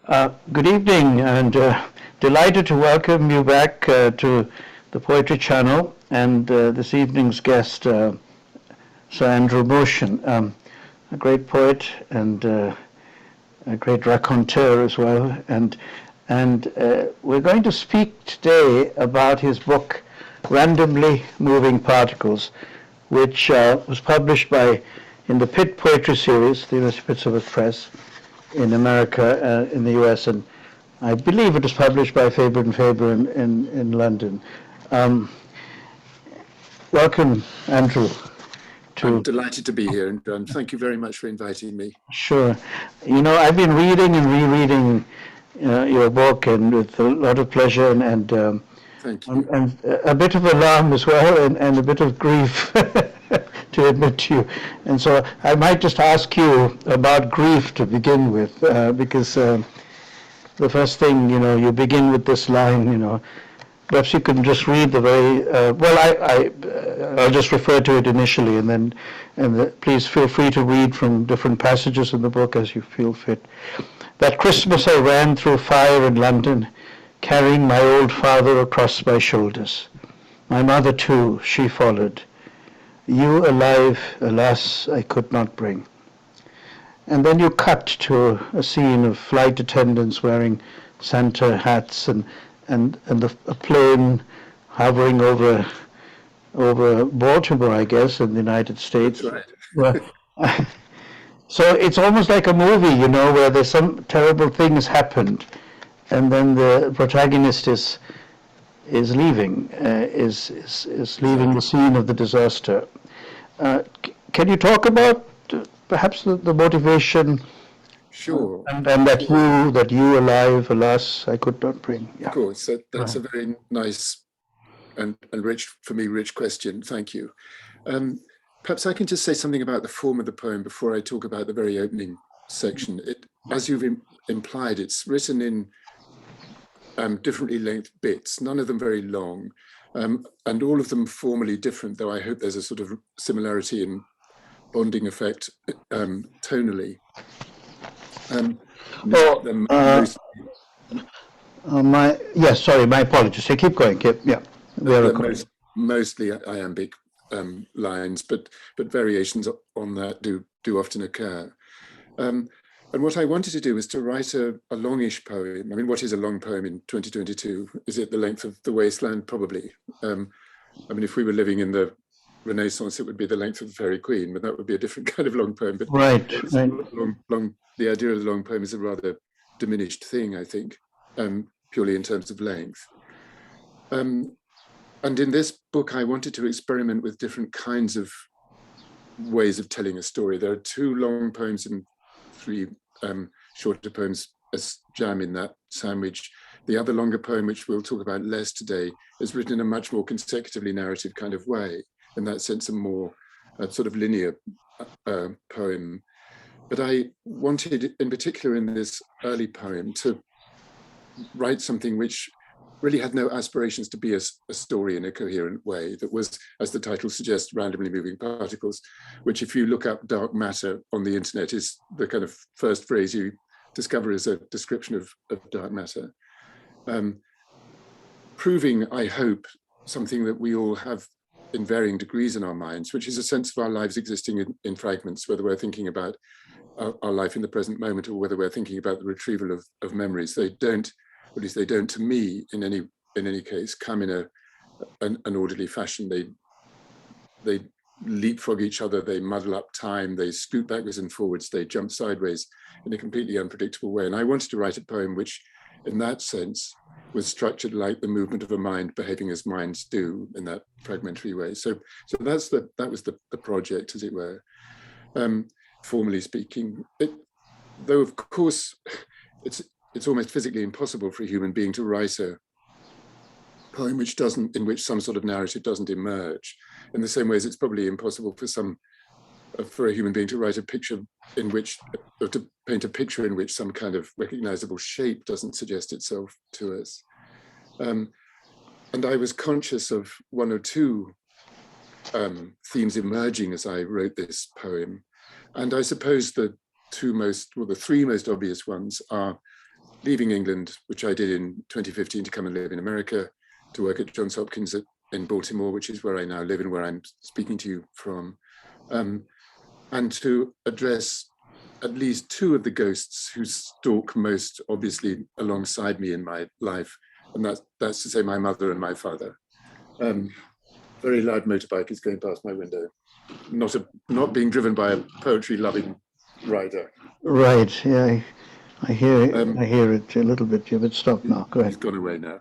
Good evening, and delighted to welcome you back to the Poetry Channel and this evening's guest, Sir Andrew Motion, a great poet and a great raconteur as well. And we're going to speak today about his book, Randomly Moving Particles, which was published in the Pitt Poetry Series, the University of Pittsburgh Press, in America, in the US, and I believe it was published by Faber and Faber in London. Welcome, Andrew. I'm delighted to be here, and thank you very much for inviting me. Sure. You know, I've been reading and rereading your book, and with a lot of pleasure and thank you. And a bit of alarm as well, and a bit of grief. To admit to you. And so I might just ask you about grief to begin with, because the first thing, you begin with this line, perhaps you can just read the very, I'll just refer to it initially, and please feel free to read from different passages in the book as you feel fit. That Christmas I ran through fire in London, carrying my old father across my shoulders. My mother too, she followed. You alive, alas, I could not bring. And then you cut to a scene of flight attendants wearing Santa hats and a plane hovering over Baltimore, I guess, in the United States. That's right. So it's almost like a movie, where there's some terrible things happened, and then the protagonist is leaving, is leaving the scene of the disaster. Can you talk about perhaps the motivation? Sure. And that you alive, alas, I could not bring. Yeah. Of course, that's a very nice and rich, for me, rich question. Thank you. Perhaps I can just say something about the form of the poem before I talk about the very opening section. As you've implied, it's written in differently length bits, none of them very long, and all of them formally different, though I hope there's a sort of similarity in bonding effect tonally. My apologies. So keep going. Mostly iambic lines, but variations on that do often occur. And what I wanted to do was to write a longish poem. I mean, what is a long poem in 2022? Is it the length of The Wasteland? Probably. I mean, if we were living in the Renaissance, it would be the length of The Fairy Queen, but that would be a different kind of long poem. But the idea of the long poem is a rather diminished thing, I think, purely in terms of length. And in this book, I wanted to experiment with different kinds of ways of telling a story. There are 2 long poems and 3 shorter poems as jam in that sandwich. The other longer poem, which we'll talk about less today, is written in a much more consecutively narrative kind of way. In that sense, a more sort of linear poem. But I wanted, in particular in this early poem, to write something which really had no aspirations to be a story in a coherent way, that was, as the title suggests, randomly moving particles, which if you look up dark matter on the internet is the kind of first phrase you discover as a description of dark matter. Proving, I hope, something that we all have in varying degrees in our minds, which is a sense of our lives existing in fragments, whether we're thinking about our life in the present moment or whether we're thinking about the retrieval of memories. They don't, at least they don't to me in any case, come in an orderly fashion. They leapfrog each other, they muddle up time, they scoot backwards and forwards, they jump sideways in a completely unpredictable way. And I wanted to write a poem which, in that sense, was structured like the movement of a mind behaving as minds do in that fragmentary way. So that was the project, as it were, formally speaking. Though of course it's almost physically impossible for a human being to write a poem in which some sort of narrative doesn't emerge. In the same way as it's probably impossible for a human being to write a picture or to paint a picture in which some kind of recognizable shape doesn't suggest itself to us. And I was conscious of 1 or 2 themes emerging as I wrote this poem. And I suppose the 3 most obvious ones are leaving England, which I did in 2015 to come and live in America, to work at Johns Hopkins in Baltimore, which is where I now live and where I'm speaking to you from, and to address at least two of the ghosts who stalk most obviously alongside me in my life, and that's to say my mother and my father. Very loud motorbike is going past my window, not being driven by a poetry-loving rider. Right, yeah, I hear it a little bit, yeah, but stop now, go ahead. He's gone away now.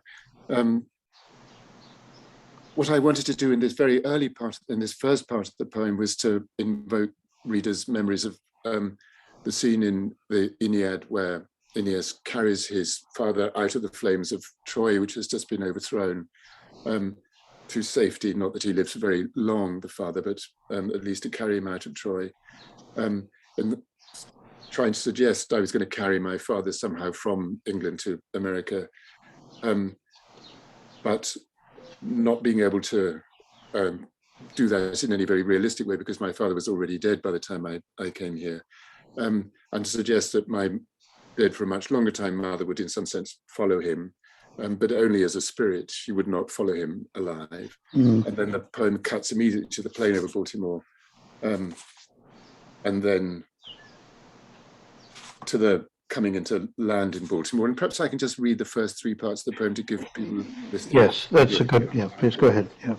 What I wanted to do in this very early part, in this first part of the poem, was to invoke readers' memories of the scene in the Aeneid where Aeneas carries his father out of the flames of Troy, which has just been overthrown, to safety. Not that he lives very long, the father, but at least to carry him out of Troy. And trying to suggest I was going to carry my father somehow from England to America, but not being able to do that in any very realistic way because my father was already dead by the time I came here. And to suggest that my dead for a much longer time mother would in some sense follow him, but only as a spirit. She would not follow him alive. And then the poem cuts immediately to the plain over Baltimore, and then to the coming into land in Baltimore. And perhaps I can just read the first three parts of the poem to give people listening. Yes, that's a good, yeah, please go ahead, yeah.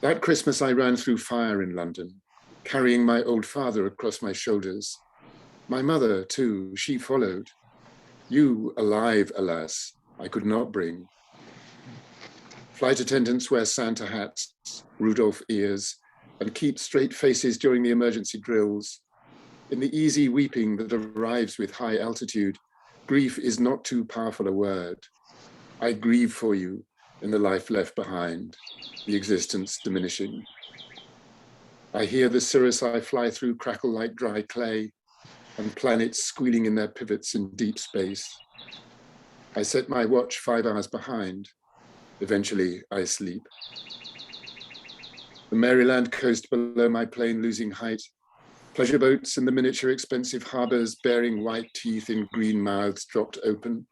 That Christmas I ran through fire in London, carrying my old father across my shoulders. My mother, too, she followed. You, alive, alas, I could not bring. Flight attendants wear Santa hats, Rudolph ears, and keep straight faces during the emergency drills. In the easy weeping that arrives with high altitude, grief is not too powerful a word. I grieve for you in the life left behind, the existence diminishing. I hear the cirrus I fly through crackle like dry clay, and planets squealing in their pivots in deep space. I set my watch 5 hours behind. Eventually, I sleep. The Maryland coast below my plane losing height, pleasure boats in the miniature expensive harbors bearing white teeth in green mouths dropped open,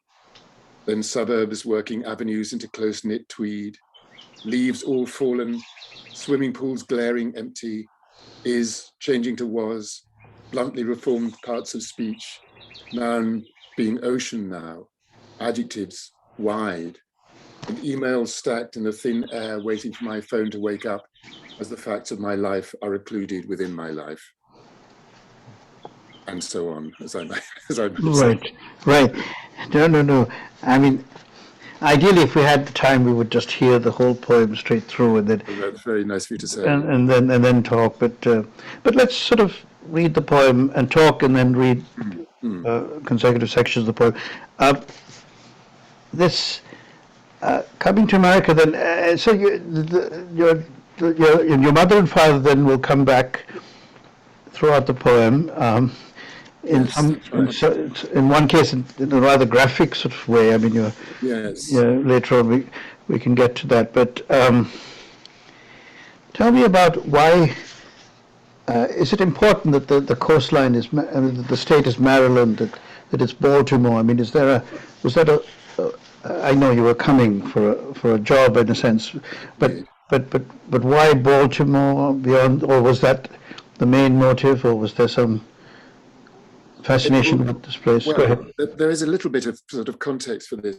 then suburbs working avenues into close-knit tweed, leaves all fallen, swimming pools glaring empty, is changing to was, bluntly reformed parts of speech, noun being ocean now, adjectives wide, and emails stacked in the thin air waiting for my phone to wake up as the facts of my life are occluded within my life. And so on, as I might say. Right. No. I mean, ideally, if we had the time, we would just hear the whole poem straight through, and then That's very nice of you to say. and then talk. But let's sort of read the poem and talk, and then read consecutive sections of the poem. This coming to America, then. So your mother and father then will come back throughout the poem. In one case, in a rather graphic sort of way. I mean, later on we can get to that. But tell me about why. Is it important that the coastline is, the state is Maryland, that it's Baltimore? I mean, was that a? I know you were coming for a job in a sense, but why Baltimore beyond, or was that the main motive, or was there some fascination with this place? Well, go ahead. There is a little bit of sort of context for this,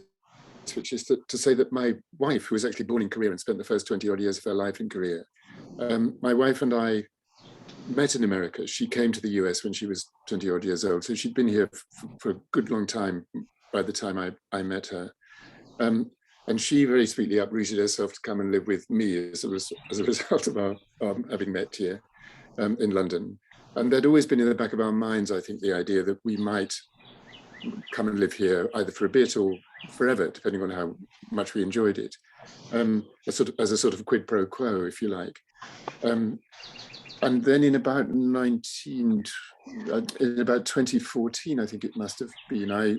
which is to say that my wife, who was actually born in Korea and spent the first 20 odd years of her life in Korea, my wife and I met in America. She came to the US when she was 20 odd years old. So she'd been here for a good long time by the time I met her. And she very sweetly uprooted herself to come and live with me as a result of our having met here in London. And there'd always been in the back of our minds, I think, the idea that we might come and live here either for a bit or forever, depending on how much we enjoyed it, as a sort of quid pro quo, if you like. And then in about 2014, I think it must have been, I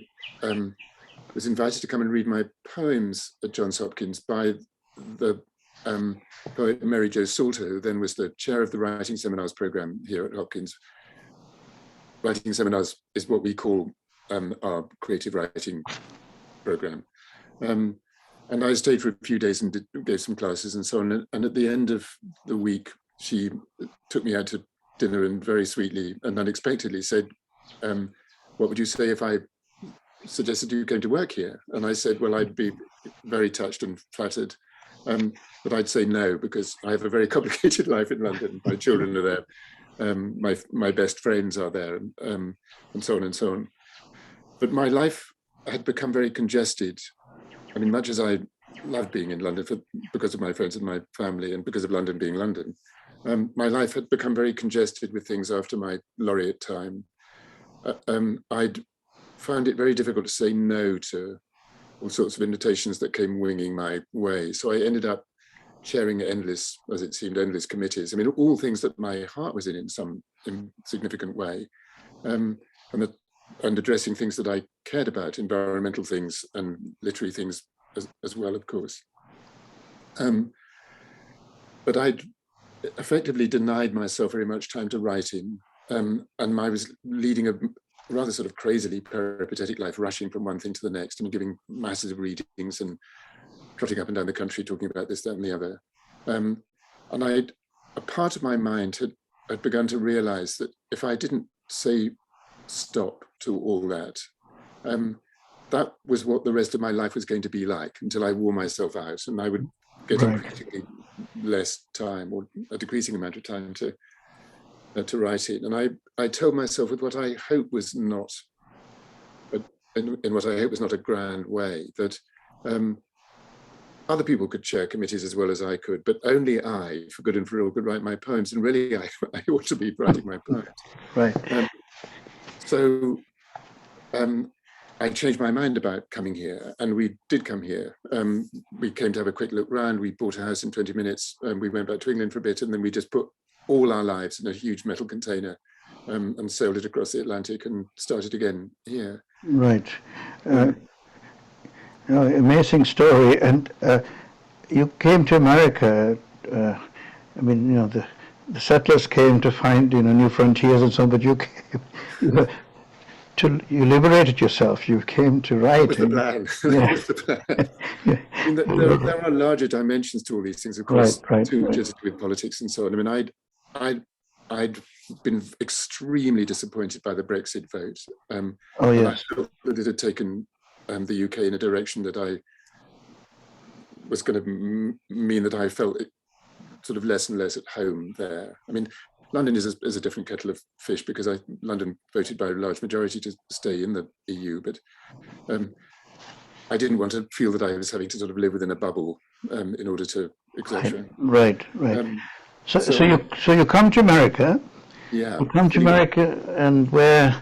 was invited to come and read my poems at Johns Hopkins by the poet Mary Jo Salter, who then was the chair of the Writing Seminars program here at Hopkins. writing seminars is what we call our creative writing program. And I stayed for a few days and gave some classes and so on. And at the end of the week, she took me out to dinner and very sweetly and unexpectedly said, what would you say if I suggested you came to work here? And I said, well, I'd be very touched and flattered. But I'd say no, because I have a very complicated life in London. My children are there. My best friends are there, and so on and so on. But my life had become very congested. I mean, much as I love being in London because of my friends and my family and because of London being London, my life had become very congested with things after my laureate time. I'd found it very difficult to say no to all sorts of invitations that came winging my way. So I ended up chairing endless, as it seemed, endless committees. I mean, all things that my heart was in some significant way. And addressing things that I cared about, environmental things and literary things as well, of course. But I'd effectively denied myself very much time to writing, and I was leading a rather sort of crazily peripatetic life, rushing from one thing to the next and giving masses of readings and trotting up and down the country talking about this, that and the other. And a part of my mind had begun to realize that if I didn't say stop to all that, that was what the rest of my life was going to be like until I wore myself out, and I would get increasingly less time, or a decreasing amount of time to write it. And I told myself, with what I hope was not, in what I hope was not a grand way, that other people could chair committees as well as I could, but only I, for good and for ill, could write my poems. And really, I ought to be writing my poems. Right. So I changed my mind about coming here, and we did come here. We came to have a quick look round. We bought a house in 20 minutes, and we went back to England for a bit, and then we just put all our lives in a huge metal container and sailed it across the Atlantic and started again here. Right. Amazing story. And you came to America. I mean, the settlers came to find new frontiers and so on, but you came, you liberated yourself. You came to write. That was the plan. That was the plan. I mean, there are larger dimensions to all these things, of course, just to do with politics and so on. I mean, I'd been extremely disappointed by the Brexit vote. Oh yes. I felt that it had taken the UK in a direction that I was going to mean that I felt sort of less and less at home there. I mean, London is a different kettle of fish, because London voted by a large majority to stay in the EU, but I didn't want to feel that I was having to sort of live within a bubble in order to, etc. Right. So you come to America. Yeah. You come to America, and where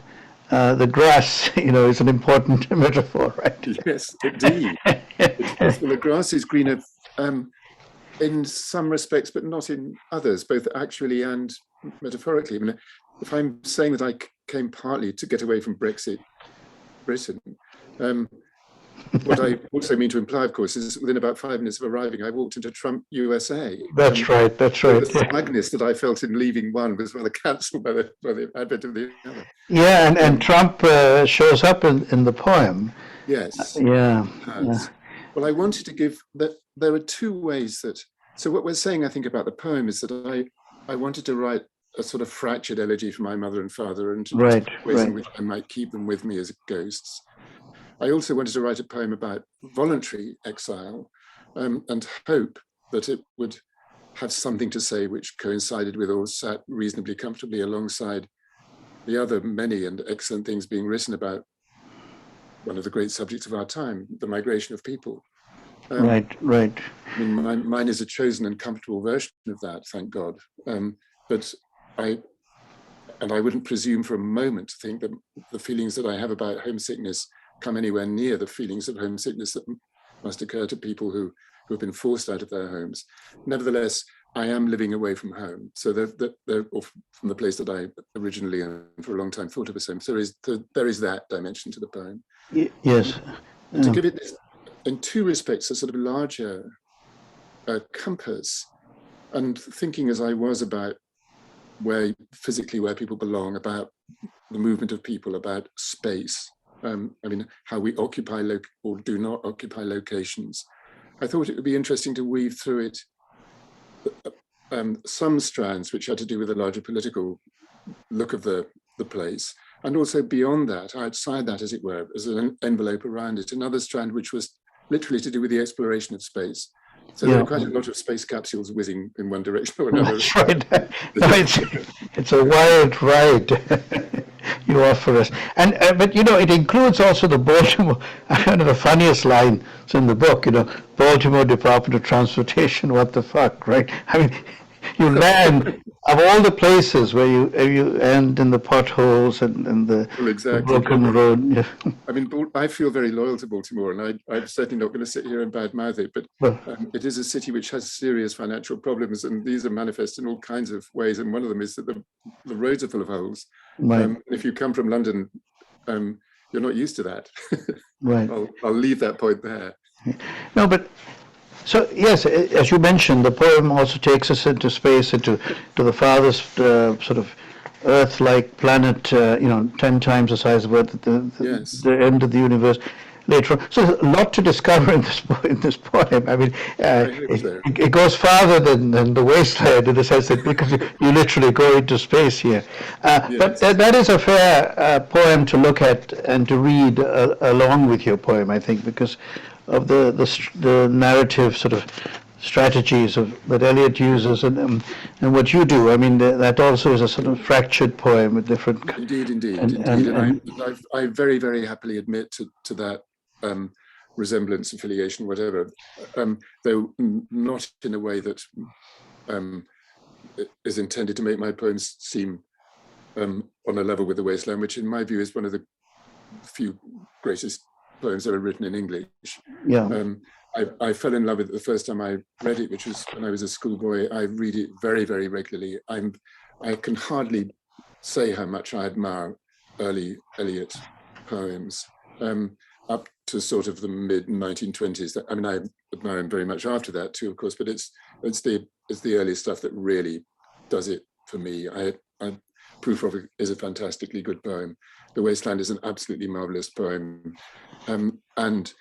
the grass, is an important metaphor, right? Yes, indeed. Well, the grass is greener in some respects, but not in others, both actually and metaphorically. I mean, if I'm saying that I came partly to get away from Brexit Britain, what I also mean to imply, of course, is within about 5 minutes of arriving, I walked into Trump USA. That's right. The smugness that I felt in leaving one was rather cancelled by the advent of the other. Yeah, and Trump shows up in the poem. Yes. Yeah. Well, I wanted to give that. There are two ways that. So what we're saying, I think, about the poem is that I wanted to write a sort of fractured elegy for my mother and father, and ways in which I might keep them with me as ghosts. I also wanted to write a poem about voluntary exile, and hope that it would have something to say which coincided with or sat reasonably comfortably alongside the other many and excellent things being written about one of the great subjects of our time, the migration of people. Right. I mean, mine is a chosen and comfortable version of that, thank God. But I wouldn't presume for a moment to think that the feelings that I have about homesickness come anywhere near the feelings of homesickness that must occur to people who have been forced out of their homes. Nevertheless, I am living away from home, so or from the place that I originally and for a long time thought of as home. So there is that dimension to the poem. Yes. And to give it this, in two respects, a sort of larger compass, and thinking as I was about where people belong, about the movement of people, about space. I mean, how we occupy or do not occupy locations. I thought it would be interesting to weave through it some strands which had to do with the larger political look of the place, and also beyond that, outside that, as it were, as an envelope around it, another strand which was literally to do with the exploration of space. So there are quite a lot of space capsules whizzing in one direction or another. That's right. No, it's a wild ride you offer us. And but you know, it includes also the Baltimore. One of the funniest lines in the book. You know, Baltimore Department of Transportation. What the fuck, right? I mean, you land of all the places where you end in the potholes and the, Well, exactly. the broken road. Yeah. I mean, I feel very loyal to Baltimore, and I'm certainly not going to sit here and badmouth it, but Well, it is a city which has serious financial problems, and these are manifest in all kinds of ways. And one of them is that the roads are full of holes. right, If you come from London, you're not used to that. right. I'll leave that point there. No, but so yes, as you mentioned, the poem also takes us into space, into the farthest sort of Earth-like planet, 10 times the size of Earth, Yes. the end of the universe. Later on, so there's a lot to discover in this poem. I mean, I hope so. it goes farther than the wasteland in the sense that because you literally go into space here. But Yes. that is a fair poem to look at and to read along with your poem, I think, because of the narrative sort of strategies that Eliot uses and what you do. I mean, that also is a sort of fractured poem with different. Indeed. And And I very, very happily admit to that resemblance, affiliation, whatever, though not in a way that is intended to make my poems seem on a level with The Wasteland, which in my view is one of the few greatest poems ever written in English. yeah. I fell in love with it the first time I read it, which was when I was a schoolboy. I read it very, very regularly. I can hardly say how much I admire early Eliot poems, up to sort of the mid 1920s. I mean, I admire him very much after that too, of course, but it's the early stuff that really does it for me. Proof of It is a fantastically good poem. The Wasteland is an absolutely marvelous poem, and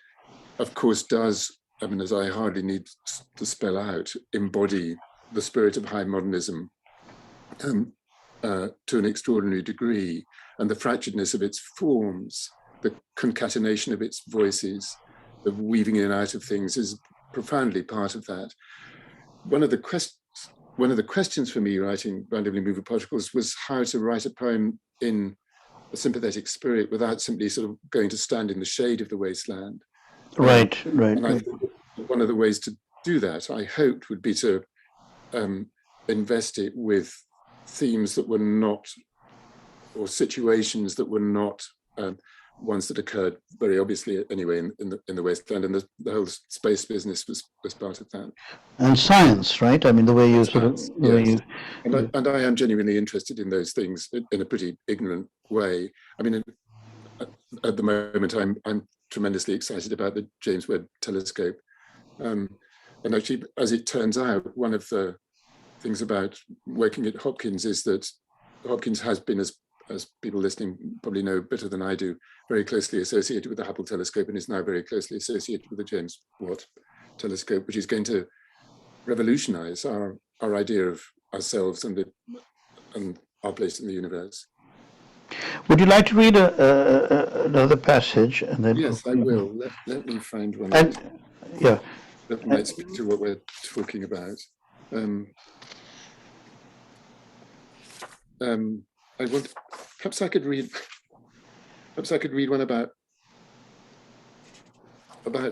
of course does, I mean, as I hardly need to spell out, embody the spirit of high modernism to an extraordinary degree, and the fracturedness of its forms, the concatenation of its voices, the weaving in and out of things is profoundly part of that. One of the questions for me writing Randomly Moving Particles was how to write a poem in a sympathetic spirit without simply sort of going to stand in the shade of the wasteland. Right. And I think one of the ways to do that, I hoped, would be to invest it with themes that were not, or situations that were not ones that occurred very obviously anyway in the wasteland, and the whole space business was part of that. And science, right? I mean, the way you Yes. sort of, the way you. And I am genuinely interested in those things in a pretty ignorant way. I mean, at the moment, I'm tremendously excited about the James Webb Telescope. And actually, as it turns out, one of the things about working at Hopkins is that Hopkins has been, as people listening probably know better than I do, very closely associated with the Hubble telescope, and is now very closely associated with the James Watt telescope, which is going to revolutionize our idea of ourselves and our place in the universe. Would you like to read another passage, and then? Yes, I will. Let me find one yeah, that might speak to what we're talking about. Perhaps I could read one about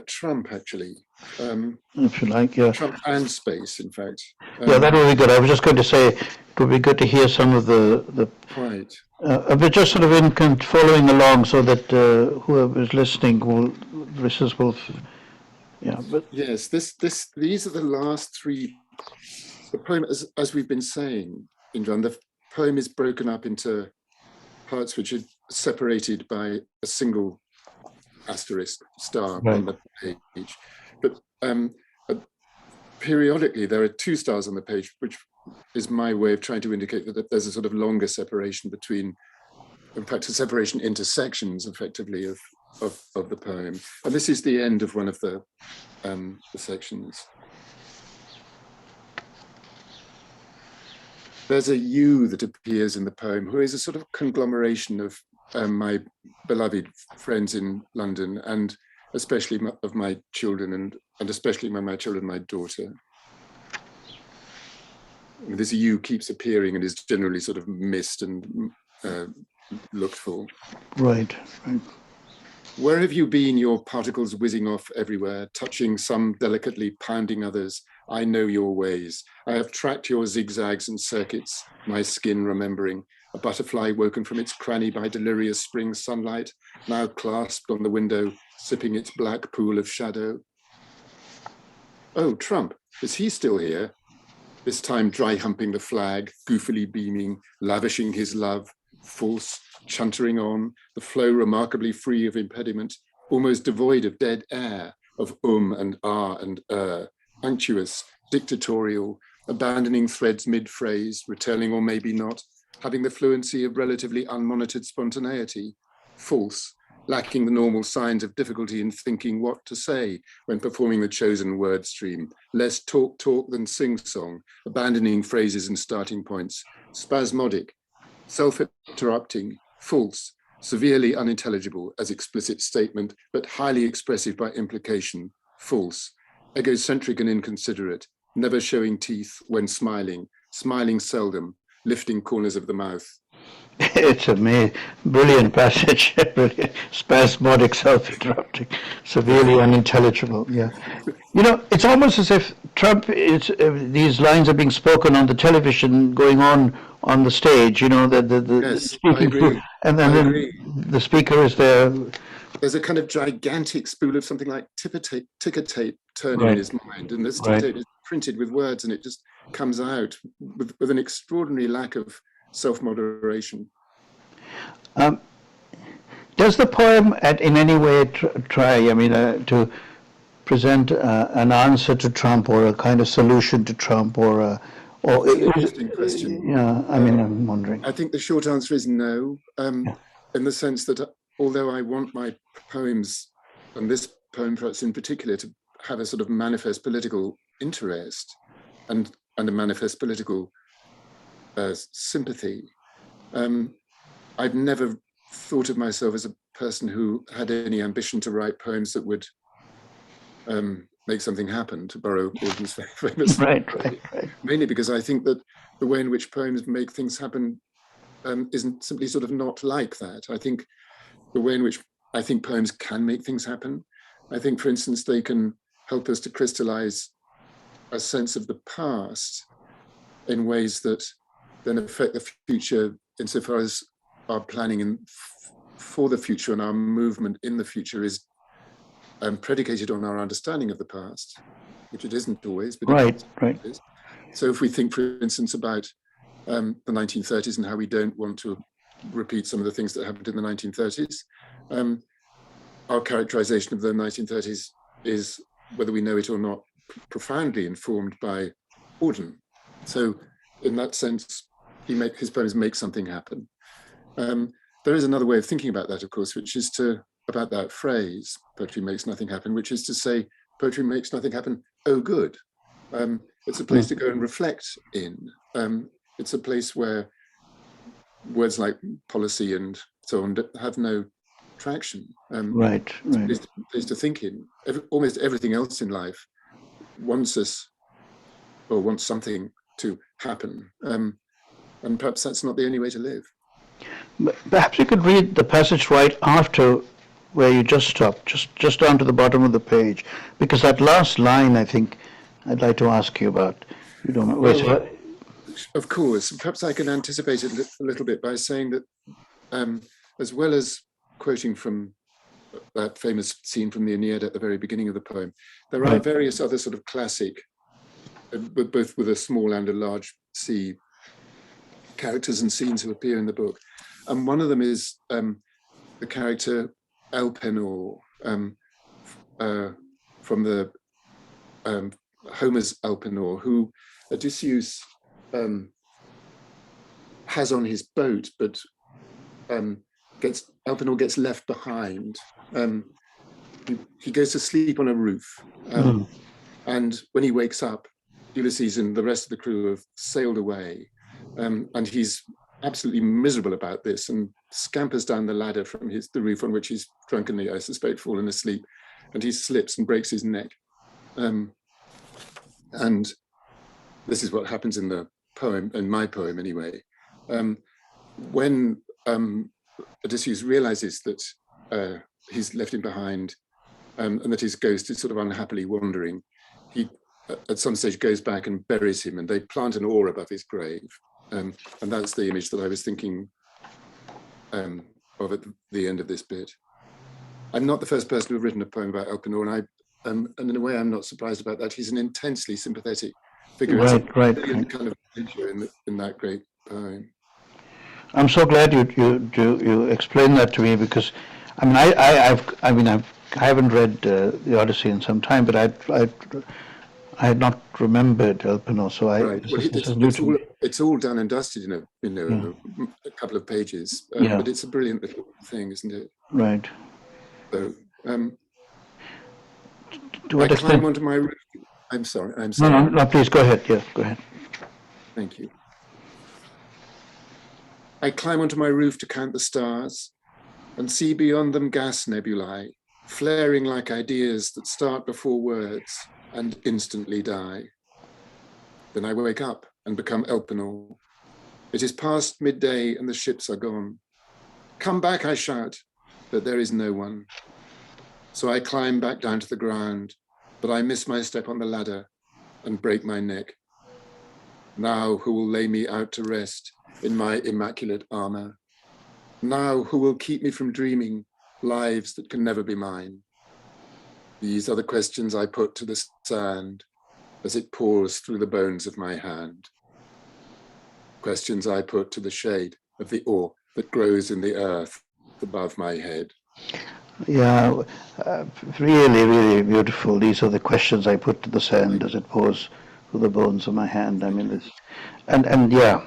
Trump, actually. if you like, yeah. Trump and space, in fact. Yeah, that would be good. I was just going to say it would be good to hear some of the Right. but just sort of following along, so that whoever is listening will. Yeah, but Yes, these are the last three. The poem, as we've been saying, Indran, the poem is broken up into parts which are separated by a single asterisk star on the page. But periodically there are two stars on the page, which is my way of trying to indicate that there's a sort of longer separation between in fact, a separation into sections, effectively, of the poem. And this is the end of one of the sections. There's a you that appears in the poem, who is a sort of conglomeration of my beloved friends in London, and especially of my children, and especially my children, my daughter. This you keeps appearing and is generally sort of missed and looked for. Right, right. Where have you been, your particles whizzing off everywhere, touching some delicately, pounding others? I know your ways. I have tracked your zigzags and circuits, my skin remembering. A butterfly woken from its cranny by delirious spring sunlight, now clasped on the window, sipping its black pool of shadow. Oh, Trump, is he still here? This time dry humping the flag, goofily beaming, lavishing his love, false, chuntering on, the flow remarkably free of impediment, almost devoid of dead air, of and ah and unctuous, dictatorial, abandoning threads mid-phrase, returning or maybe not, having the fluency of relatively unmonitored spontaneity, false, lacking the normal signs of difficulty in thinking what to say when performing the chosen word stream, less talk than sing-song, abandoning phrases and starting points, spasmodic, self-interrupting, false, severely unintelligible as explicit statement, but highly expressive by implication, false, egocentric and inconsiderate, never showing teeth when smiling, smiling seldom, lifting corners of the mouth. It's a brilliant passage, brilliant. Spasmodic, self-interrupting, severely unintelligible. Yeah, you know, it's almost as if Trump is. These lines are being spoken on the television, going on the stage. You know, the Yes, speaking I agree. and then the speaker is there. There's a kind of gigantic spool of something like ticker tape turning in his mind, and this ticker tape is printed with words, and it just comes out with an extraordinary lack of self-moderation. Does the poem in any way try, I mean, to present an answer to Trump, or a kind of solution to Trump, or It's an interesting question. Yeah, I mean, I'm wondering. I think the short answer is no, in the sense that although I want my poems, and this poem perhaps in particular, to have a sort of manifest political interest and a manifest political sympathy, I've never thought of myself as a person who had any ambition to write poems that would make something happen, to borrow Auden's famous right. Mainly because I think that the way in which poems make things happen isn't simply sort of not like that. I think the way in which I think poems can make things happen, I think, for instance, they can help us to crystallize a sense of the past in ways that then affect the future, insofar as our planning for the future and our movement in the future is predicated on our understanding of the past, which it isn't always, but right. It is. So if we think, for instance, about the 1930s and how we don't want to repeat some of the things that happened in the 1930s, our characterization of the 1930s is, whether we know it or not, profoundly informed by Auden. So in that sense, his poems make something happen. There is another way of thinking about that, of course, which is about that phrase, poetry makes nothing happen, which is to say, poetry makes nothing happen, oh good. It's a place to go and reflect in. It's a place where words like policy and so on have no traction. Right. It's a place to think in. Almost everything else in life wants us, or wants something to happen. And perhaps that's not the only way to live. Perhaps you could read the passage right after where you just stopped, just down to the bottom of the page, because that last line, I think, I'd like to ask you about. You don't know. Well, of course. Perhaps I can anticipate it a little bit by saying that, as well as quoting from that famous scene from the Aeneid at the very beginning of the poem, there are various other sort of classic, both with a small and a large C, characters and scenes who appear in the book. And one of them is the character Elpenor from the Homer's Elpenor, who Odysseus has on his boat, but Elpenor gets left behind. He goes to sleep on a roof, and when he wakes up, Ulysses and the rest of the crew have sailed away, and he's absolutely miserable about this and scampers down the ladder from the roof on which he's drunkenly, I suspect, fallen asleep, and he slips and breaks his neck. And this is what happens in the poem, in my poem anyway. When Odysseus realizes that he's left him behind, and that his ghost is sort of unhappily wandering, he at some stage goes back and buries him, and they plant an oar above his grave. And that's the image that I was thinking of at the end of this bit. I'm not the first person to have written a poem about Elpenor, and in a way I'm not surprised about that. He's an intensely sympathetic figure. Right. Kind of figure in that great poem. I'm so glad you explained that to me, because I mean I haven't read the Odyssey in some time, but I had not remembered Elpenor, so it's all done and dusted in a couple of pages, but it's a brilliant little thing, isn't it? Right. So to what I extent? climb onto my roof. I'm sorry. No, please go ahead. Yeah, go ahead. Thank you. I climb onto my roof to count the stars and see beyond them gas nebulae, flaring like ideas that start before words and instantly die. Then I wake up and become Elpenor. It is past midday and the ships are gone. Come back, I shout, but there is no one. So I climb back down to the ground, but I miss my step on the ladder and break my neck. Now who will lay me out to rest in my immaculate armor? Now who will keep me from dreaming lives that can never be mine? These are the questions I put to the sand as it pours through the bones of my hand. Questions I put to the shade of the ore that grows in the earth above my head. Yeah, really, really beautiful. These are the questions I put to the sand as it pours through the bones of my hand. I mean, this, and yeah,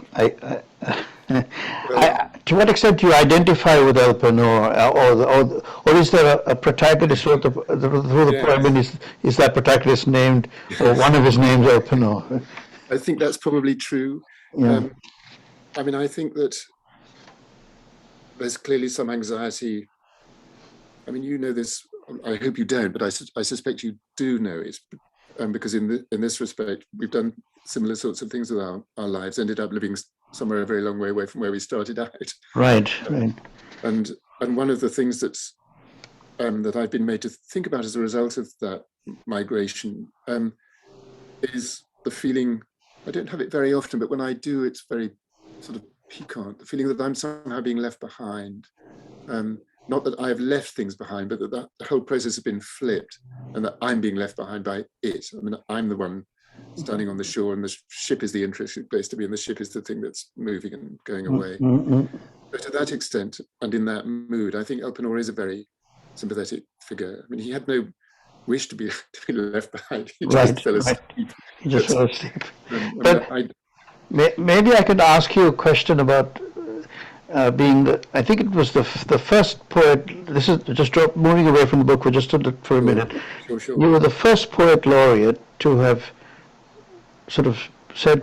to what extent do you identify with Elpenor, or is there a protagonist through the poem, and is that protagonist named, or one of his names, Elpenor? I think that's probably true. Yeah. I mean, I think that there's clearly some anxiety. I mean, you know this, I hope you don't, but I suspect you do know it, because in this respect, we've done similar sorts of things with our lives, ended up living somewhere a very long way away from where we started out. Right. And one of the things that I've been made to think about as a result of that migration is the feeling, I don't have it very often, but when I do, it's very sort of piquant, the feeling that I'm somehow being left behind. Not that I've left things behind, but that the whole process has been flipped, and that I'm being left behind by it. I mean, I'm the one standing on the shore, and the ship is the interesting place to be, and the ship is the thing that's moving and going away. But to that extent, and in that mood, I think Elpenor is a very sympathetic figure. I mean, he had no wish to be left behind. He just fell asleep. He just fell asleep. Maybe I could ask you a question about I think it was the first poet. This is just moving away from the book for just for a minute. Sure. You were the first poet laureate to have sort of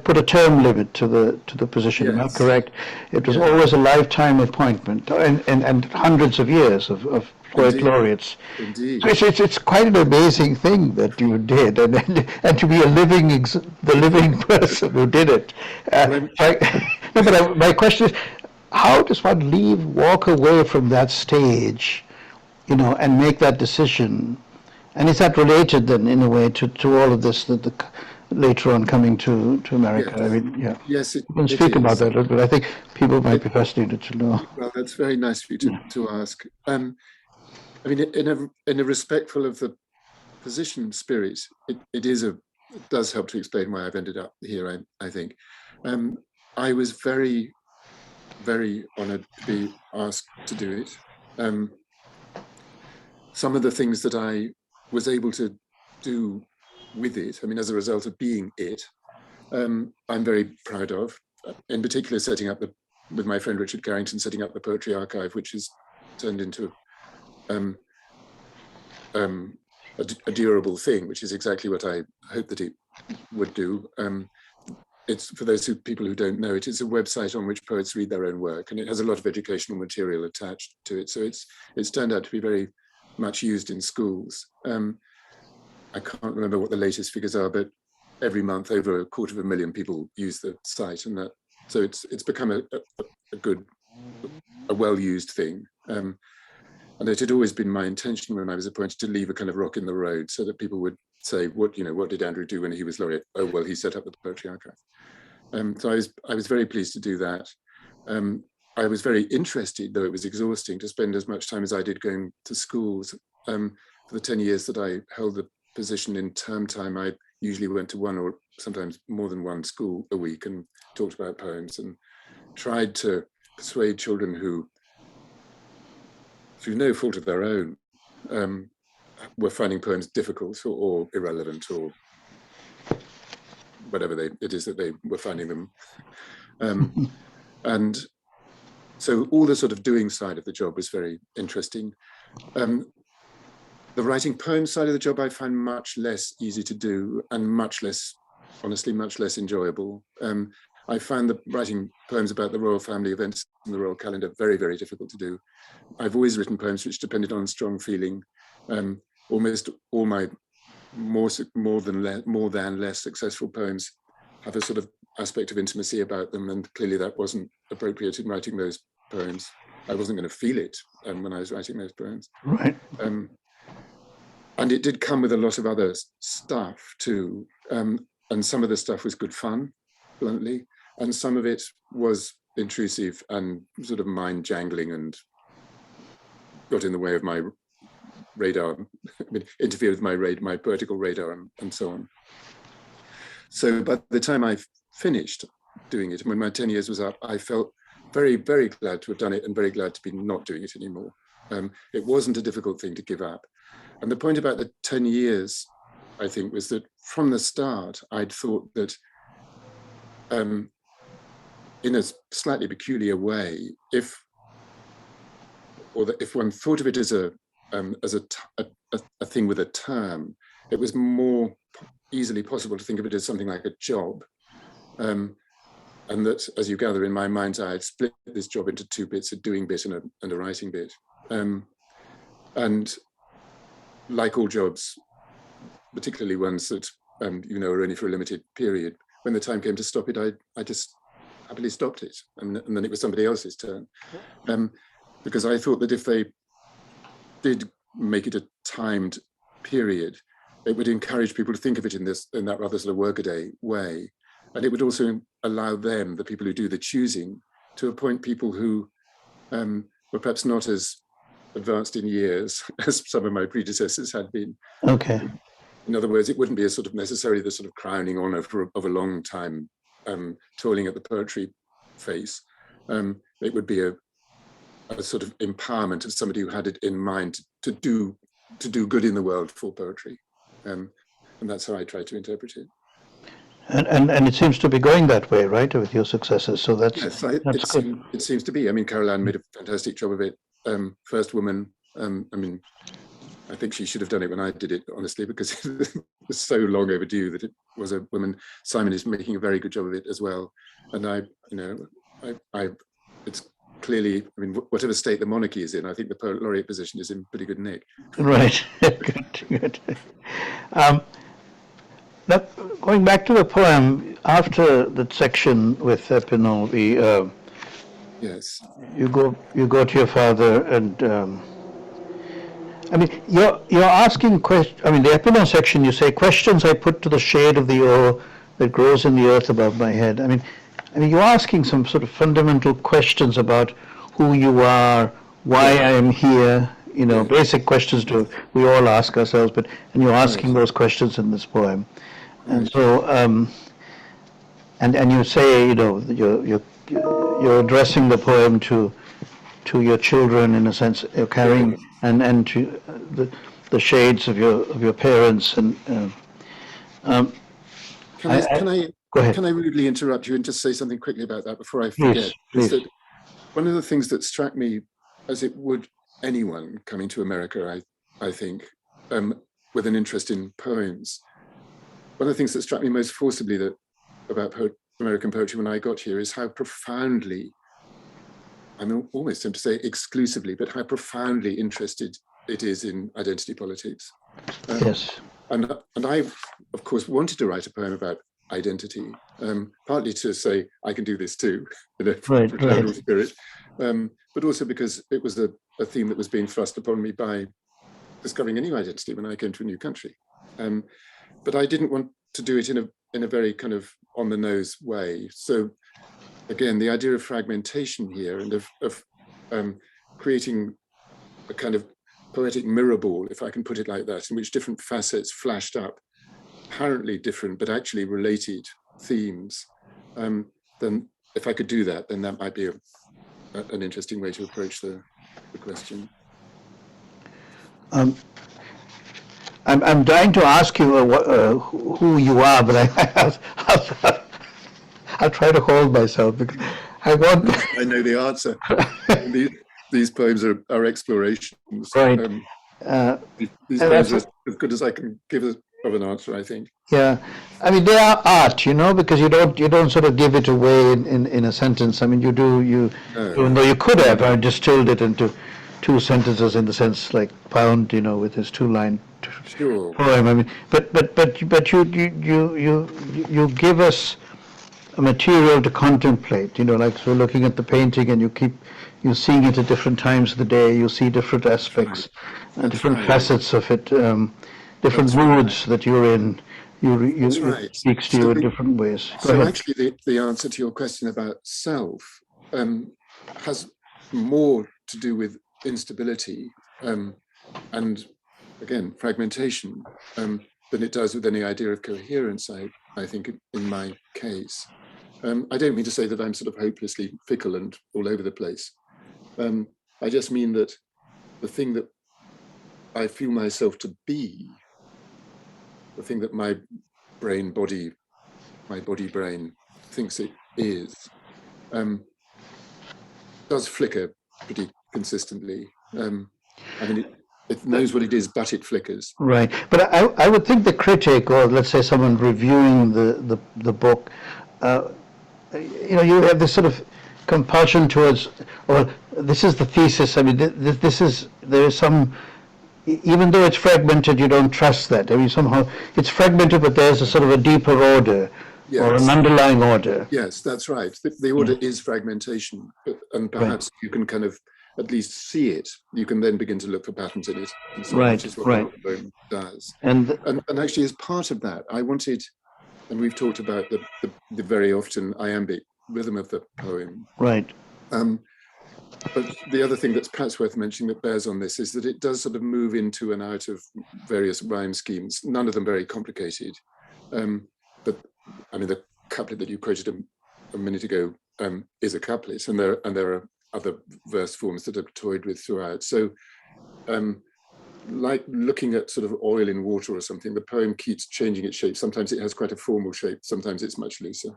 put a term limit to the position. Am I correct? It was always a lifetime appointment, and hundreds of years of poet laureates. Indeed. So it's quite an amazing thing that you did, and to be the living person who did it. But my question is, how does one walk away from that stage, and make that decision? And is that related then, in a way, to all of this, later on coming to America? Yes. I mean, Yes, you can speak about that a little bit. I think people might be fascinated to know. Well, that's very nice for you to ask. I mean, in a respectful of the position spirit, it does help to explain why I've ended up here. I think I was very, very honoured to be asked to do it. Some of the things that I was able to do with it, I mean, as a result of being it, I'm very proud of. In particular, setting up the with my friend Richard Carrington, setting up the Poetry Archive, which has turned into a durable thing, which is exactly what I hoped that it would do. It's, for those people who don't know, it is a website on which poets read their own work, and it has a lot of educational material attached to it. So it's turned out to be very much used in schools. I can't remember what the latest figures are, but every month over 250,000 people use the site, and so it's become a well-used thing. And it had always been my intention when I was appointed to leave a kind of rock in the road, so that people would say, what did Andrew do when he was laureate? Oh, well, he set up the Poetry Archive. So I was very pleased to do that. I was very interested, though it was exhausting, to spend as much time as I did going to schools. For the 10 years that I held the position in term time, I usually went to one or sometimes more than one school a week and talked about poems and tried to persuade children who, through no fault of their own, were finding poems difficult or irrelevant or whatever it is that they were finding them. And so all the sort of doing side of the job was very interesting. The writing poems side of the job I find much less easy to do and much less, honestly, much less enjoyable. I found the writing poems about the royal family events in the royal calendar very, very difficult to do. I've always written poems which depended on strong feeling. Almost all my more than less successful poems have a sort of aspect of intimacy about them, and clearly that wasn't appropriate in writing those poems. I wasn't going to feel it when I was writing those poems. Right. And it did come with a lot of other stuff too. And some of the stuff was good fun, bluntly, and some of it was intrusive and sort of mind jangling and got in the way of my radar, interfered with my poetical radar and so on. So by the time I finished doing it, when my 10 years was up, I felt very, very glad to have done it and very glad to be not doing it anymore. It wasn't a difficult thing to give up. And the point about the 10 years, I think, was that from the start, I'd thought that in a slightly peculiar way, if one thought of it as a thing with a term, it was more easily possible to think of it as something like a job. And that, as you gather, in my mind's eye, I'd split this job into two bits, a doing bit and a writing bit. And like all jobs, particularly ones that are only for a limited period, when the time came to stop it, I just happily stopped it, and then it was somebody else's turn. Because I thought that if they did make it a timed period, it would encourage people to think of it in that rather sort of workaday way. And it would also allow them, the people who do the choosing, to appoint people who were perhaps not as advanced in years as some of my predecessors had been. Okay. In other words, it wouldn't be necessarily the sort of crowning honor of a long time toiling at the poetry face. It would be a sort of empowerment of somebody who had it in mind to do good in the world for poetry. And that's how I try to interpret it. And it seems to be going that way, right, with your successors. So that's good. It seems to be. I mean, Caroline made a fantastic job of it. First woman. I think she should have done it when I did it, honestly, because it was so long overdue that it was a woman. Simon is making a very good job of it as well. And it's clearly, I mean, whatever state the monarchy is in, I think the Poet Laureate position is in pretty good nick. Right. Good. Now, going back to the poem, after that section with Pinon, Yes. You go to your father, and I mean, you're asking questions. I mean, the Epinon section, you say, questions I put to the shade of the oar that grows in the earth above my head. I mean, you're asking some sort of fundamental questions about who you are, why I am here. Basic questions we all ask ourselves, and you're asking those questions in this poem. And so, and you say, you're addressing the poem to your children, in a sense, you're carrying, and to the shades of your parents. And Can I Go ahead. Can I rudely interrupt you and just say something quickly about that before I Please, forget? Is please. that one of the things that struck me, as it would anyone coming to America, I think, with an interest in poems, one of the things that struck me most forcibly about American poetry when I got here is how profoundly, I'm almost tempted to say exclusively, but how profoundly interested it is in identity politics. Yes. And I, of course, wanted to write a poem about identity, partly to say I can do this too, in a fraternal spirit, but also because it was a theme that was being thrust upon me by discovering a new identity when I came to a new country. But I didn't want to do it in a very kind of on the nose way. So again, the idea of fragmentation here and of creating a kind of poetic mirror ball, if I can put it like that, in which different facets flashed up, apparently different but actually related themes, then if I could do that, then that might be an interesting way to approach the question. I'm dying to ask you who you are, but I'll try to hold myself because I want. I know the answer. These poems are explorations. Right. These poems are as good as I can give of an answer, I think. Yeah, I mean they are art, because you don't sort of give it away in a sentence. I mean you do even though you could have distilled it into 2 sentences in the sense like Pound, with his 2-line poem. I mean, but you give us a material to contemplate. Like so looking at the painting and you're seeing it at different times of the day. You see different aspects, different facets of it, different moods that you're in. It speaks to you in different ways. Go ahead. Actually, the answer to your question about self has more to do with instability and, again, fragmentation than it does with any idea of coherence, I think, in my case. I don't mean to say that I'm sort of hopelessly fickle and all over the place. I just mean that the thing that I feel myself to be, the thing that my body-brain thinks it is, does flicker pretty consistently. I mean, it knows what it is, but it flickers. Right, but I would think the critic, or let's say someone reviewing the book, you have this sort of compulsion towards, or this is the thesis. I mean, there is some. Even though it's fragmented, you don't trust that. I mean, somehow it's fragmented, but there's a sort of a deeper order, or an underlying order. Yes, that's right. The order is fragmentation, and perhaps you can kind of at least see it. You can then begin to look for patterns in it, and so on, which is what the poem does. And actually, as part of that, I wanted, and we've talked about the very often iambic rhythm of the poem. Right. But the other thing that's perhaps worth mentioning that bears on this is that it does sort of move into and out of various rhyme schemes, none of them very complicated. But I mean, the couplet that you quoted a minute ago is a couplet, and there are other verse forms that are toyed with throughout. So like looking at sort of oil in water or something, the poem keeps changing its shape. Sometimes it has quite a formal shape, sometimes it's much looser.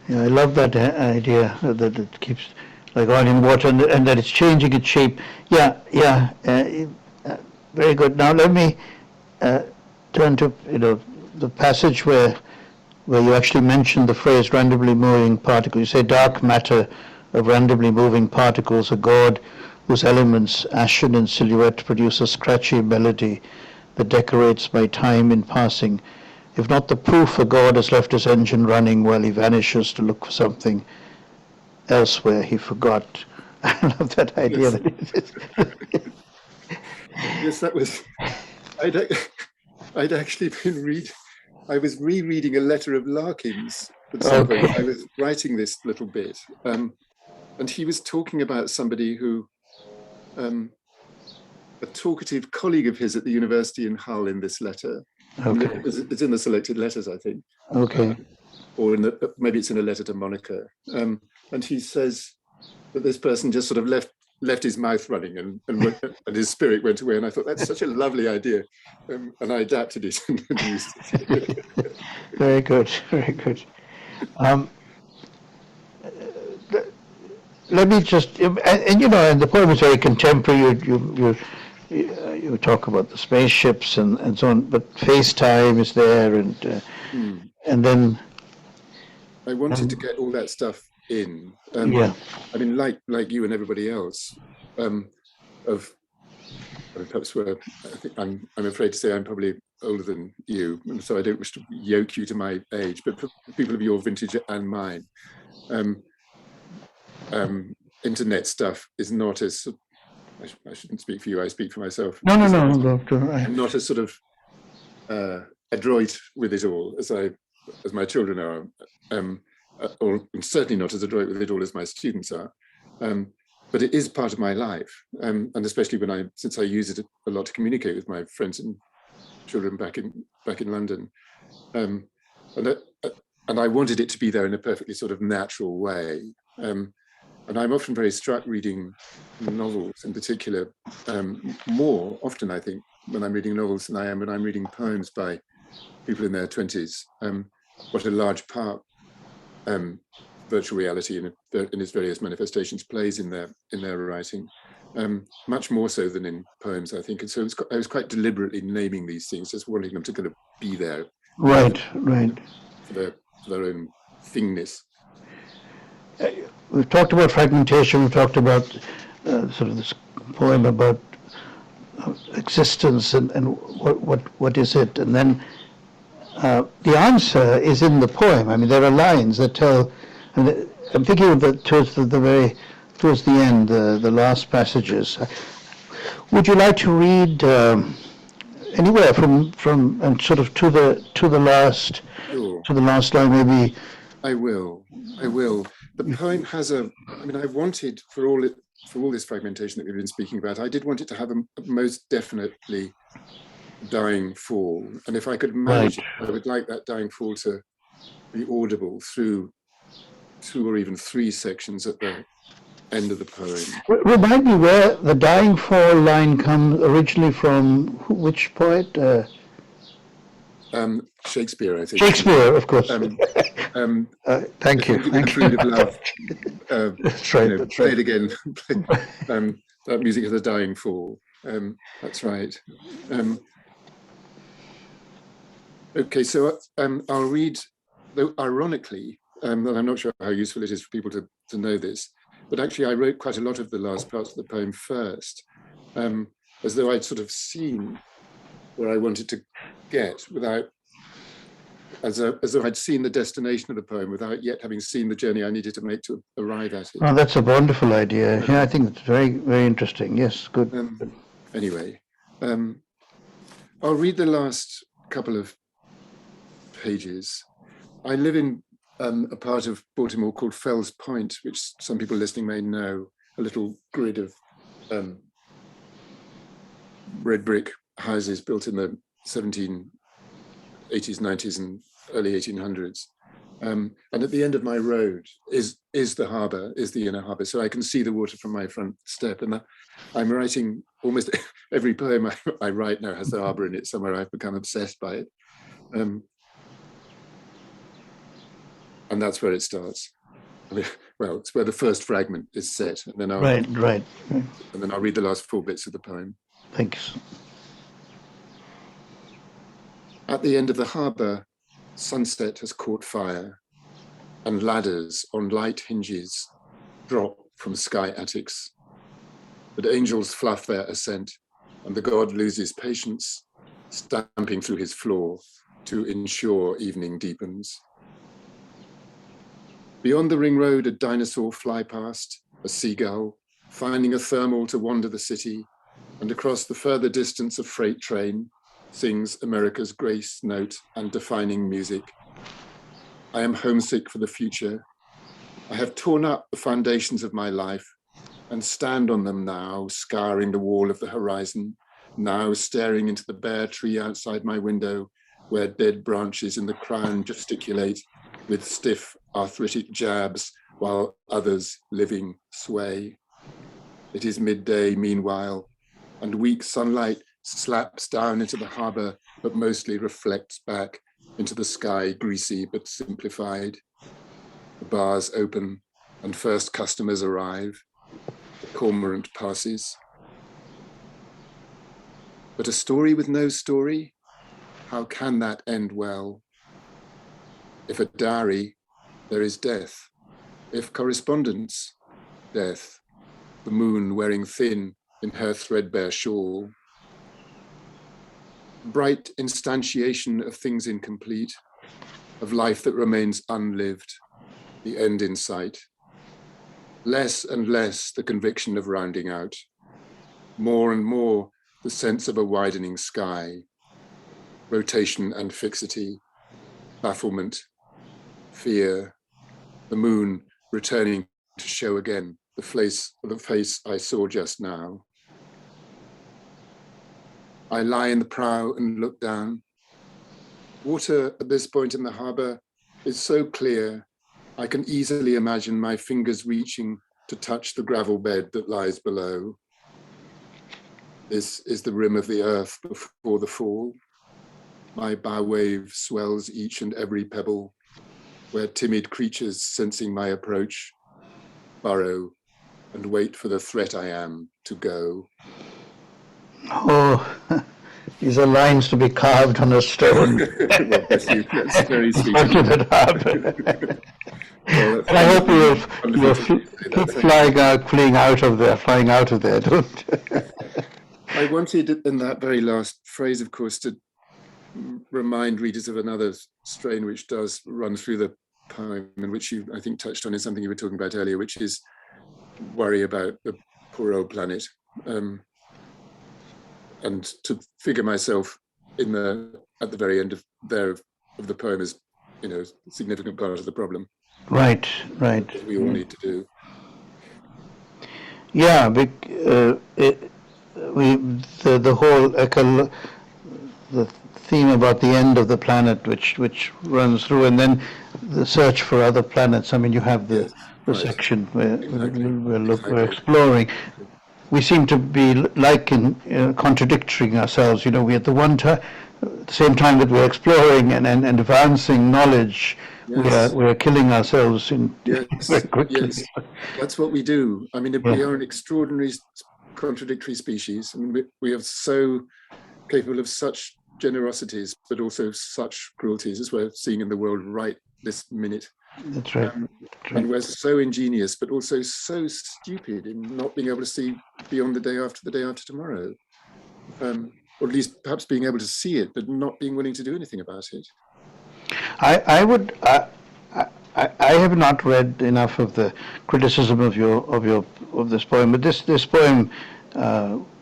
Yeah, I love that idea that it keeps like oil in water, and that it's changing its shape. Yeah, very good. Now let me turn to the passage where you actually mentioned the phrase randomly moving particles. You say dark matter of randomly moving particles, a god whose elements, ashen in silhouette, produce a scratchy melody that decorates my time in passing. If not the proof a god has left his engine running while he vanishes to look for something elsewhere he forgot. I love that idea. Yes, yes, that was. I'd actually been I was rereading a letter of Larkin's at some point. I was writing this little bit, and he was talking about somebody who, a talkative colleague of his at the university in Hull in this letter. Okay. It's in the selected letters, I think. Okay. Or maybe it's in a letter to Monica. And he says that this person just sort of left his mouth running and his spirit went away. And I thought, that's such a lovely idea. And I adapted it and used it. Very good, very good. Um, Let me just, and you know, and the poem is very contemporary. You talk about the spaceships and so on, but FaceTime is there, Hmm. and then I wanted to um, get all that stuff in. yeah, I mean, like you and everybody else, of I mean, perhaps I think I'm afraid to say I'm probably older than you, and so I don't wish to yoke you to my age. But for people of your vintage and mine, um, internet stuff is not as I shouldn't speak for you. I speak for myself. no, no, Is no, doctor, I'm not as sort of adroit with it all as my children are, or certainly not as adroit with it all as my students are. But it is part of my life, and especially since I use it a lot to communicate with my friends and children back in London, um, and that, and I wanted it to be there in a perfectly sort of natural way. And I'm often very struck reading novels in particular, more often I think when I'm reading novels than I am when I'm reading poems by people in their 20s, what a large part virtual reality in its various manifestations plays in their writing, much more so than in poems, I think. And so I was quite deliberately naming these things, just wanting them to kind of be there, right, right. for their own thingness. We've talked about fragmentation. We've talked about sort of this poem about existence and what is it, and then the answer is in the poem. I mean, there are lines that tell. And I'm thinking of towards the end, the last passages. Would you like to read anywhere from and sort of Sure. to the last line, maybe? I will. I will. The poem has I mean, I wanted for all this fragmentation that we've been speaking about, I did want it to have a most definitely dying fall. And if I could Right. manage it, I would like that dying fall to be audible through 2 or even 3 sections at the end of the poem. Remind me where the dying fall line comes originally from. Which poet? Shakespeare, I think. Shakespeare, of course. Um, um, Thank if you. you'll give me the Thank you. food of love, That's right. That's play it right. again. That music has a dying fall. That's right. Okay, so I'll read, though ironically, and I'm not sure how useful it is for people to know this, but actually I wrote quite a lot of the last parts of the poem first, as though I'd sort of seen where I wanted to get as though I'd seen the destination of the poem without yet having seen the journey I needed to make to arrive at it. Oh, that's a wonderful idea. Yeah, I Um, think it's very, very interesting. Yes, good. anyway, I'll read the last couple of pages. I live in a part of Baltimore called Fells Point, which some people listening may know, a little grid of red brick houses built in the 1780s, 90s, and early 1800s. And at the end of my road is the harbour, is the inner harbour, so I can see the water from my front step. And I'm writing almost every poem I write now has the harbour in it somewhere. I've become obsessed by it. And that's where it starts. I mean, well, it's where the first fragment is set, and then Right, right. I'll read the last 4 bits of the poem. Thanks. At the end of the harbour, sunset has caught fire, and ladders on light hinges drop from sky attics. But angels fluff their ascent, and the god loses patience, stamping through his floor to ensure evening deepens. Beyond the ring road, a dinosaur fly past, a seagull, finding a thermal to wander the city, and across the further distance a freight train sings America's grace note and defining music. I am homesick for the future. I have torn up the foundations of my life and stand on them now, scouring the wall of the horizon, now staring into the bare tree outside my window, where dead branches in the crown gesticulate with stiff arthritic jabs, while others living sway. It is midday, meanwhile, and weak sunlight slaps down into the harbour, but mostly reflects back, into the sky, greasy but simplified. The bars open and first customers arrive. The cormorant passes. But a story with no story, how can that end well? If a diary, there is death. If correspondence, death. The moon wearing thin in her threadbare shawl. Bright instantiation of things incomplete, of life that remains unlived, the end in sight. Less and less the conviction of rounding out. More and more the sense of a widening sky. Rotation and fixity, bafflement, fear, the moon returning to show again the face I saw just now. I lie in the prow and look down. Water at this point in the harbour is so clear, I can easily imagine my fingers reaching to touch the gravel bed that lies below. This is the rim of the earth before the fall. My bow wave swells each and every pebble, where timid creatures sensing my approach burrow and wait for the threat I am to go. Oh, these are lines to be carved on a stone. Well, bless you. That's very sweet. Onto that harbour. Well, And I hope you'll keep flying out of there, don't I wanted in that very last phrase, of course, to remind readers of another strain which does run through the poem, and which you, I think, touched on in something you were talking about earlier, which is worry about the poor old planet. And to figure myself at the very end of the poem as, a significant part of the problem. Right. We all need to do. Yeah, the whole the theme about the end of the planet, which runs through, and then the search for other planets. I mean, you have the section where we're exploring. We seem to be contradicting ourselves. We at the same time that we're exploring and advancing knowledge, we're killing ourselves very quickly. Yes, that's what we do. I mean, we are an extraordinary contradictory species. I mean, we are so capable of such generosities, but also such cruelties, as we're seeing in the world right this minute. That's right. And we're so ingenious, but also so stupid in not being able to see beyond the day after tomorrow. Or at least perhaps being able to see it, but not being willing to do anything about it. I have not read enough of the criticism of this poem, but this poem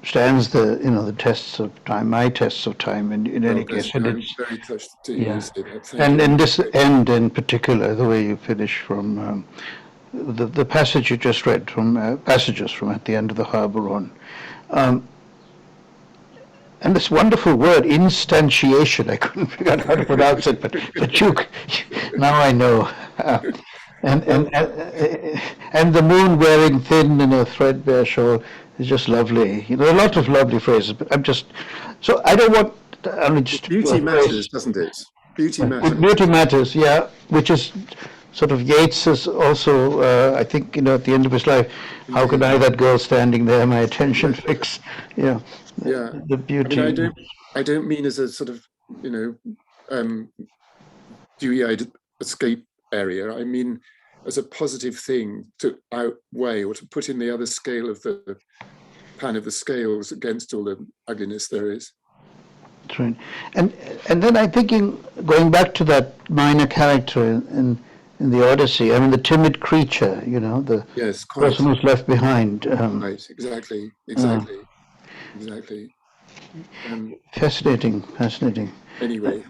stands the tests of time, my tests of time, in any case. And I'm very touched to hear you say that. And this end in particular, the way you finish from the passage you just read from passages from at the end of the harbour on. And this wonderful word, instantiation, I couldn't figure out how to pronounce it, but now I know. And the moon wearing thin in a threadbare shawl is just lovely. A lot of lovely phrases, but I don't want beauty matters, doesn't it? Beauty matters. Beauty matters, yeah, which is sort of Yeats is also, I think, at the end of his life, how could I, that girl standing there, my attention fixed, the beauty. I mean, I don't mean as a sort of, dewy-eyed escape area. I mean as a positive thing to outweigh or to put in the other scale of the pan of the scales against all the ugliness there is. That's right. And then I'm thinking, going back to that minor character in the Odyssey, I mean, the timid creature, the person who's left behind. Right, exactly. Fascinating. Anyway.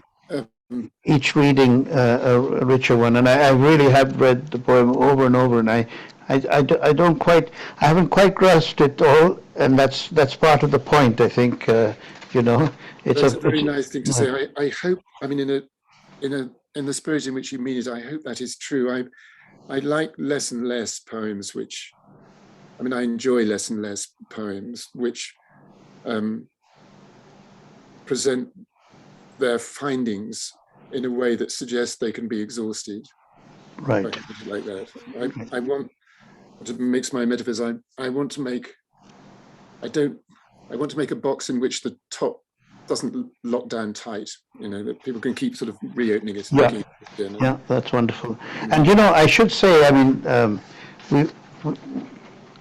Each reading a richer one, and I really have read the poem over and over, and I haven't quite grasped it all, and that's part of the point, I think. It's a very nice thing to say. I hope. I mean, in the spirit in which you mean it, I hope that is true. I like less and less poems which, I enjoy less and less poems which present their findings in a way that suggests they can be exhausted. Right. If I can put it like that. I want to mix my metaphors. I want to make a box in which the top doesn't lock down tight, that people can keep sort of reopening it and Yeah. looking at it again. Yeah, that's wonderful. And I should say, I mean, we,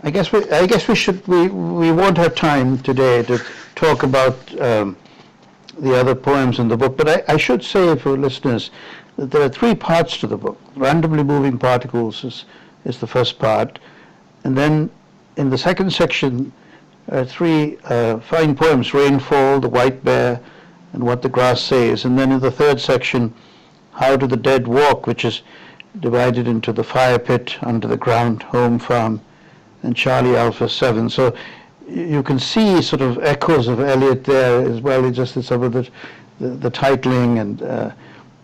I guess we won't have time today to talk about the other poems in the book, but I should say for listeners that there are three parts to the book. Randomly Moving Particles is the first part, and then in the second section, three fine poems: Rainfall, The White Bear, and What the Grass Says. And then in the third section, How Do the Dead Walk, which is divided into The Fire Pit, Under the Ground, Home Farm, and Charlie Alpha 7. So you can see sort of echoes of Eliot there as well, just in some of the titling and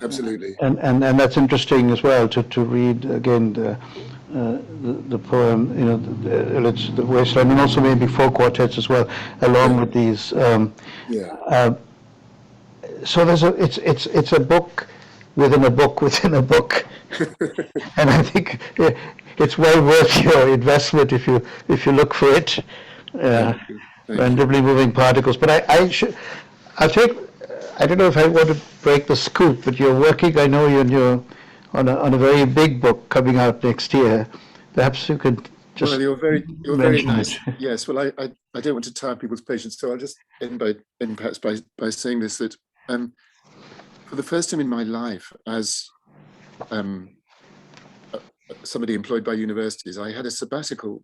Absolutely. and that's interesting as well to read again the poem, Eliot's The Wasteland, and also maybe four quartets as well, along with these. So it's a book within a book within a book, and I think it's well worth your investment if you look for it. Randomly Moving Particles. But I don't know if I want to break the scoop, but you're working. I know you're on a very big book coming out next year. Perhaps you could just. Well, you're very nice. Yes. Well, I don't want to tire people's patience, so I'll just end perhaps by saying this, that for the first time in my life, as somebody employed by universities, I had a sabbatical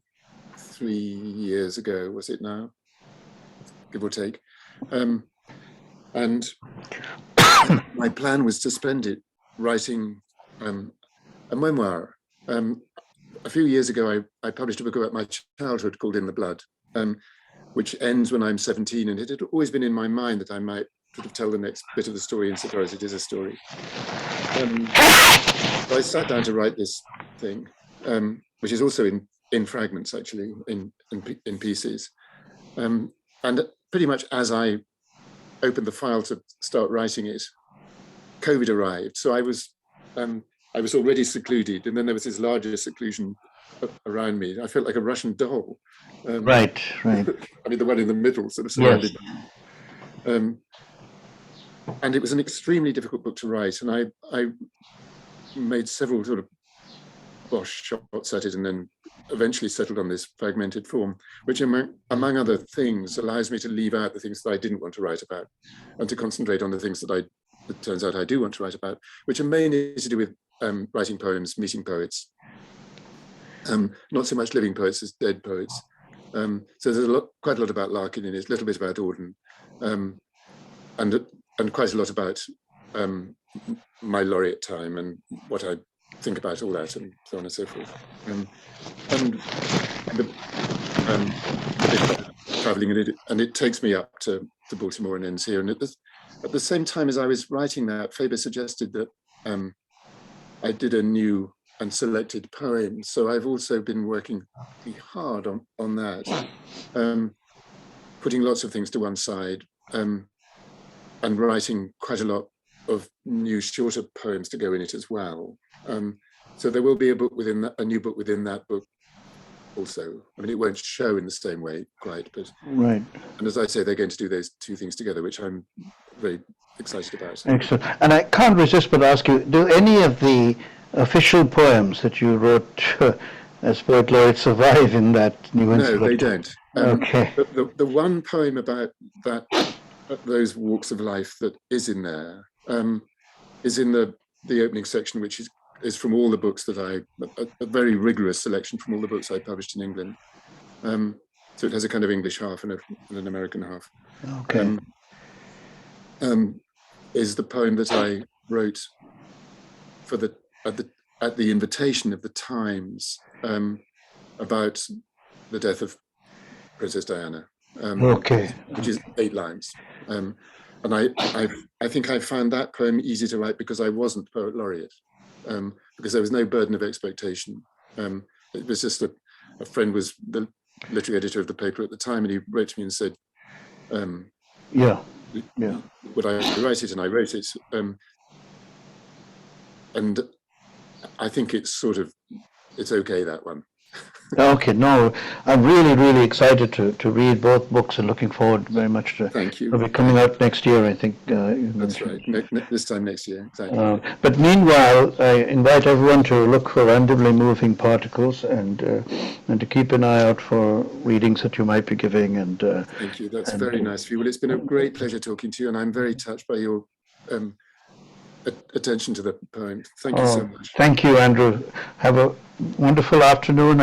3 years ago. Was it now? Give or take. And my plan was to spend it writing a memoir. A few years ago, I published a book about my childhood called In the Blood, which ends when I'm 17, and it had always been in my mind that I might sort of tell the next bit of the story insofar as it is a story. So I sat down to write this thing, which is also in fragments, actually, in pieces. And pretty much as I opened the file to start writing it, COVID arrived. So I was already secluded, and then there was this larger seclusion around me. I felt like a Russian doll. Right. I mean, the one in the middle, sort of surrounded. Yes. And it was an extremely difficult book to write, and I made several sort of bosh shots at it, and then eventually settled on this fragmented form, which among other things allows me to leave out the things that I didn't want to write about, and to concentrate on the things that it turns out I do want to write about, which are mainly to do with writing poems, meeting poets, not so much living poets as dead poets. So there's quite a lot about Larkin in it, a little bit about Auden, and quite a lot about my laureate time and what I think about all that, and so on and so forth. And a bit about traveling, and it takes me up to Baltimore and ends here. And at the same time as I was writing that, Faber suggested that I did a new and selected poem. So I've also been working pretty hard on that, putting lots of things to one side, and writing quite a lot of new shorter poems to go in it as well. So there will be a new book within that book also. I mean, it won't show in the same way quite, but right. And as I say, they're going to do those two things together, which I'm very excited about. Excellent. And I can't resist but ask you, do any of the official poems that you wrote as Poet Laureate survive in that new No, they don't. Okay. The one poem about those walks of life that is in there is in the opening section, which is from all the books that a very rigorous selection from all the books I published in England. So it has a kind of English half and an American half. Okay. Is the poem that I wrote at the invitation of the Times about the death of Princess Diana. Okay. Which is 8 lines. And I think I found that poem easy to write because I wasn't Poet Laureate, because there was no burden of expectation. It was just a friend was the literary editor of the paper at the time, and he wrote to me and said, would I write it? And I wrote it. and I think it's okay, that one. Okay, no, I'm really, really excited to read both books and looking forward very much to. Thank you. They'll be coming out next year, I think. You That's mentioned. right. This time next year, exactly. But meanwhile, I invite everyone to look for randomly moving particles and to keep an eye out for readings that you might be giving. And thank you. That's very nice of you. Well, it's been a great pleasure talking to you, and I'm very touched by your attention to the poem. Thank you so much. Thank you, Andrew. Have a wonderful afternoon,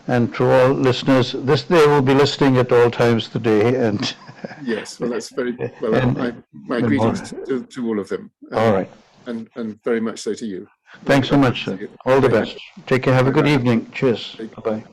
and to all listeners, they will be listening at all times of the day. And yes, well, that's very well. My greetings to all of them. All right, and very much so to you. Thanks so much, sir. All the best. Take care. Have a good evening. Cheers. Bye bye.